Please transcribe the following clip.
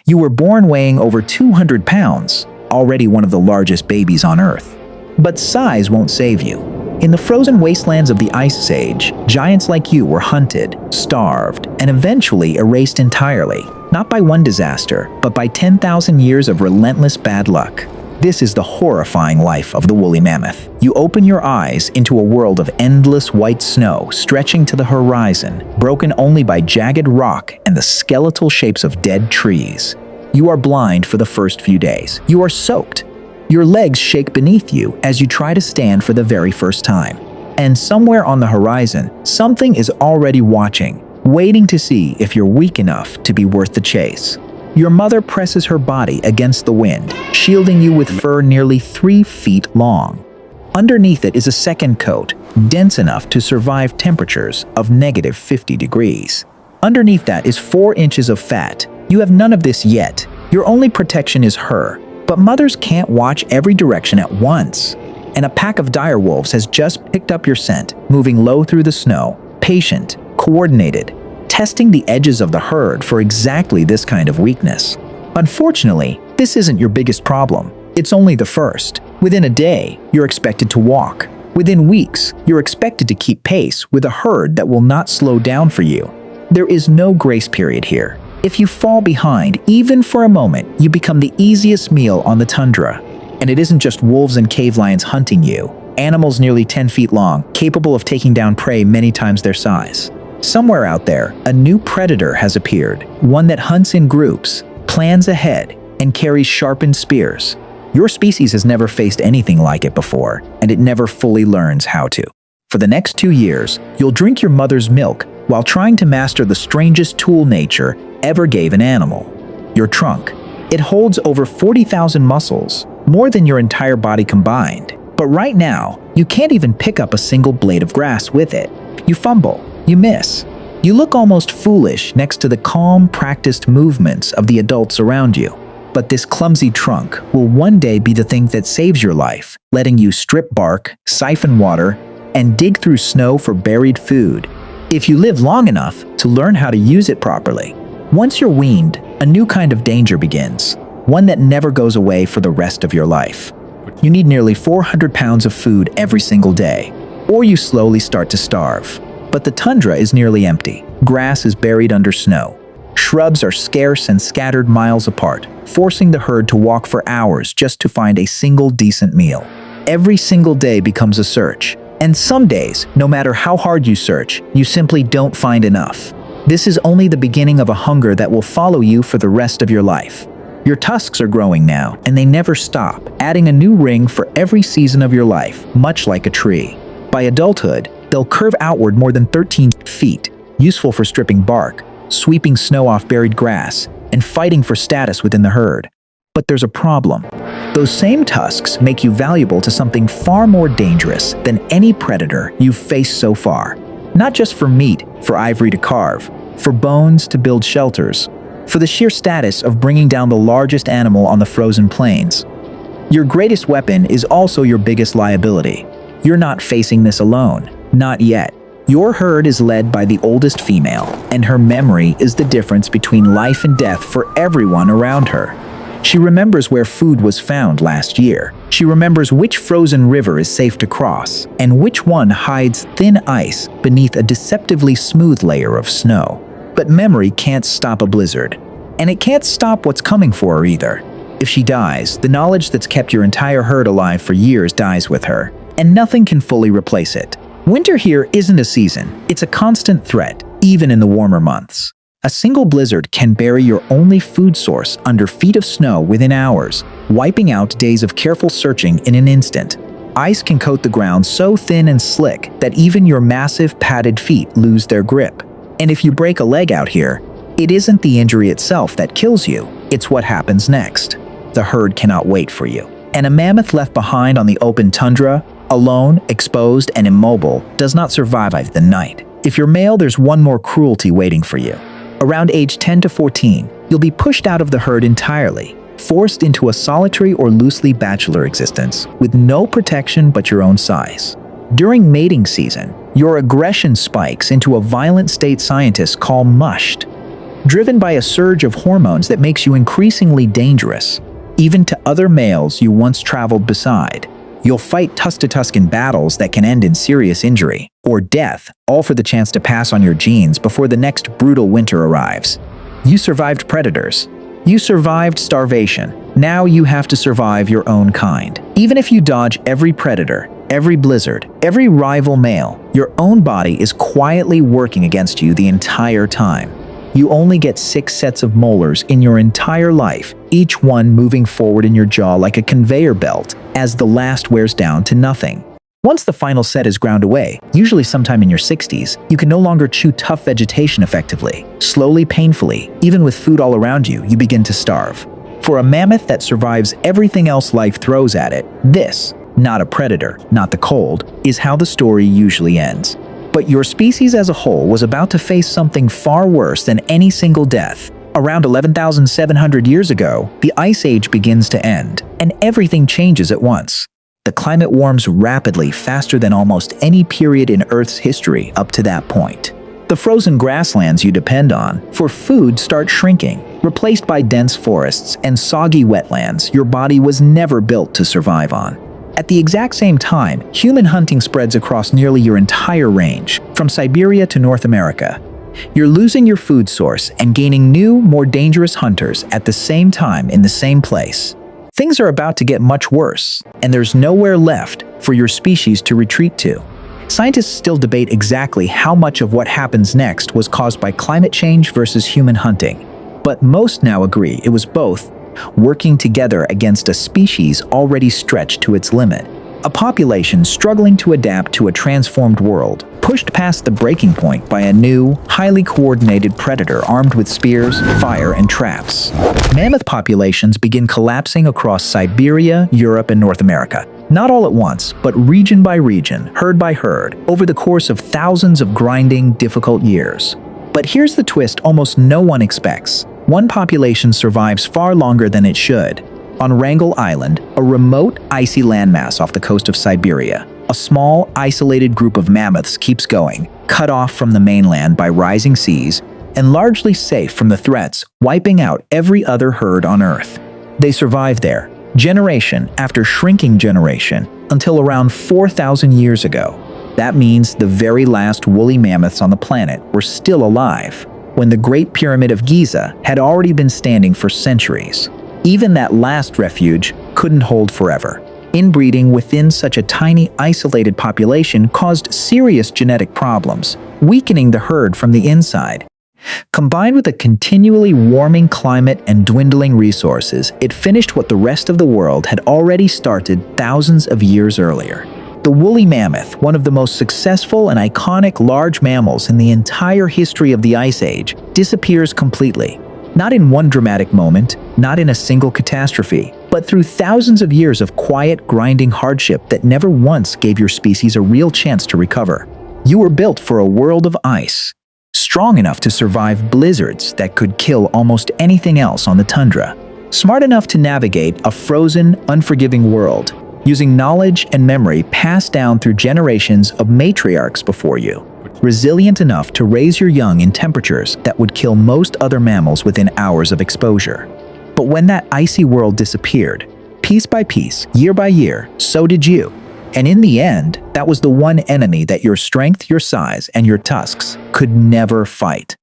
You were born weighing over 200 pounds, already one of the largest babies on Earth. But size won't save you. In the frozen wastelands of the Ice Age, giants like you were hunted, starved, and eventually erased entirely, not by one disaster, but by 10,000 years of relentless bad luck. This is the horrifying life of the woolly mammoth. You open your eyes into a world of endless white snow stretching to the horizon, broken only by jagged rock and the skeletal shapes of dead trees. You are blind for the first few days. You are soaked. Your legs shake beneath you as you try to stand for the very first time. And somewhere on the horizon, something is already watching, waiting to see if you're weak enough to be worth the chase. Your mother presses her body against the wind, shielding you with fur nearly 3 feet long. Underneath it is a second coat, dense enough to survive temperatures of -50 degrees. Underneath that is 4 inches of fat. You have none of this yet. Your only protection is her. But mothers can't watch every direction at once. And a pack of dire wolves has just picked up your scent, moving low through the snow, patient, coordinated, testing the edges of the herd for exactly this kind of weakness. Unfortunately, this isn't your biggest problem. It's only the first. Within a day, you're expected to walk. Within weeks, you're expected to keep pace with a herd that will not slow down for you. There is no grace period here. If you fall behind, even for a moment, you become the easiest meal on the tundra. And it isn't just wolves and cave lions hunting you. Animals nearly 10 feet long, capable of taking down prey many times their size. Somewhere out there, a new predator has appeared, one that hunts in groups, plans ahead, and carries sharpened spears. Your species has never faced anything like it before, and it never fully learns how to. For the next 2 years, you'll drink your mother's milk while trying to master the strangest tool nature ever gave an animal: your trunk. It holds over 40,000 muscles, more than your entire body combined. But right now, you can't even pick up a single blade of grass with it. You fumble, you miss. You look almost foolish next to the calm, practiced movements of the adults around you. But this clumsy trunk will one day be the thing that saves your life, letting you strip bark, siphon water, and dig through snow for buried food, if you live long enough to learn how to use it properly. Once you're weaned, a new kind of danger begins, one that never goes away for the rest of your life. You need nearly 400 pounds of food every single day, or you slowly start to starve. But the tundra is nearly empty. Grass is buried under snow. Shrubs are scarce and scattered miles apart, forcing the herd to walk for hours just to find a single decent meal. Every single day becomes a search. And some days, no matter how hard you search, you simply don't find enough. This is only the beginning of a hunger that will follow you for the rest of your life. Your tusks are growing now, and they never stop, adding a new ring for every season of your life, much like a tree. By adulthood, they'll curve outward more than 13 feet, useful for stripping bark, sweeping snow off buried grass, and fighting for status within the herd. But there's a problem. Those same tusks make you valuable to something far more dangerous than any predator you've faced so far. Not just for meat, for ivory to carve, for bones to build shelters, for the sheer status of bringing down the largest animal on the frozen plains. Your greatest weapon is also your biggest liability. You're not facing this alone. Not yet. Your herd is led by the oldest female, and her memory is the difference between life and death for everyone around her. She remembers where food was found last year. She remembers which frozen river is safe to cross, and which one hides thin ice beneath a deceptively smooth layer of snow. But memory can't stop a blizzard, and it can't stop what's coming for her either. If she dies, the knowledge that's kept your entire herd alive for years dies with her, and nothing can fully replace it. Winter here isn't a season, it's a constant threat, even in the warmer months. A single blizzard can bury your only food source under feet of snow within hours, wiping out days of careful searching in an instant. Ice can coat the ground so thin and slick that even your massive padded feet lose their grip. And if you break a leg out here, it isn't the injury itself that kills you, it's what happens next. The herd cannot wait for you. And a mammoth left behind on the open tundra, alone, exposed, and immobile, does not survive the night. If you're male, there's one more cruelty waiting for you. Around age 10 to 14, you'll be pushed out of the herd entirely, forced into a solitary or loosely bachelor existence, with no protection but your own size. During mating season, your aggression spikes into a violent state scientists call mushed. driven by a surge of hormones that makes you increasingly dangerous, even to other males you once traveled beside. You'll fight tusk-to-tusk in battles that can end in serious injury or death, all for the chance to pass on your genes before the next brutal winter arrives. You survived predators. You survived starvation. Now you have to survive your own kind. Even if you dodge every predator, every blizzard, every rival male, your own body is quietly working against you the entire time. You only get 6 sets of molars in your entire life, each one moving forward in your jaw like a conveyor belt as the last wears down to nothing. Once the final set is ground away, usually sometime in your 60s, you can no longer chew tough vegetation effectively. Slowly, painfully, even with food all around you, you begin to starve. For a mammoth that survives everything else life throws at it, this, not a predator, not the cold, is how the story usually ends. But your species as a whole was about to face something far worse than any single death. Around 11,700 years ago, the Ice Age begins to end, and everything changes at once. The climate warms rapidly, faster than almost any period in Earth's history up to that point. The frozen grasslands you depend on for food start shrinking, replaced by dense forests and soggy wetlands your body was never built to survive on. At the exact same time, human hunting spreads across nearly your entire range, from Siberia to North America. You're losing your food source and gaining new, more dangerous hunters at the same time in the same place. Things are about to get much worse, and there's nowhere left for your species to retreat to. Scientists still debate exactly how much of what happens next was caused by climate change versus human hunting, but most now agree it was both, working together against a species already stretched to its limit. A population struggling to adapt to a transformed world, pushed past the breaking point by a new, highly coordinated predator armed with spears, fire, and traps. Mammoth populations begin collapsing across Siberia, Europe, and North America. Not all at once, but region by region, herd by herd, over the course of thousands of grinding, difficult years. But here's the twist almost no one expects. One population survives far longer than it should. On Wrangel Island, a remote, icy landmass off the coast of Siberia, a small, isolated group of mammoths keeps going, cut off from the mainland by rising seas, and largely safe from the threats wiping out every other herd on Earth. They survive there, generation after shrinking generation, until around 4,000 years ago. That means the very last woolly mammoths on the planet were still alive, when the Great Pyramid of Giza had already been standing for centuries. Even that last refuge couldn't hold forever. Inbreeding within such a tiny, isolated population caused serious genetic problems, weakening the herd from the inside. Combined with a continually warming climate and dwindling resources, it finished what the rest of the world had already started thousands of years earlier. The woolly mammoth, one of the most successful and iconic large mammals in the entire history of the Ice Age, disappears completely. Not in one dramatic moment, not in a single catastrophe, but through thousands of years of quiet, grinding hardship that never once gave your species a real chance to recover. You were built for a world of ice, strong enough to survive blizzards that could kill almost anything else on the tundra, smart enough to navigate a frozen, unforgiving world, using knowledge and memory passed down through generations of matriarchs before you, resilient enough to raise your young in temperatures that would kill most other mammals within hours of exposure. But when that icy world disappeared, piece by piece, year by year, so did you. And in the end, that was the one enemy that your strength, your size, and your tusks could never fight.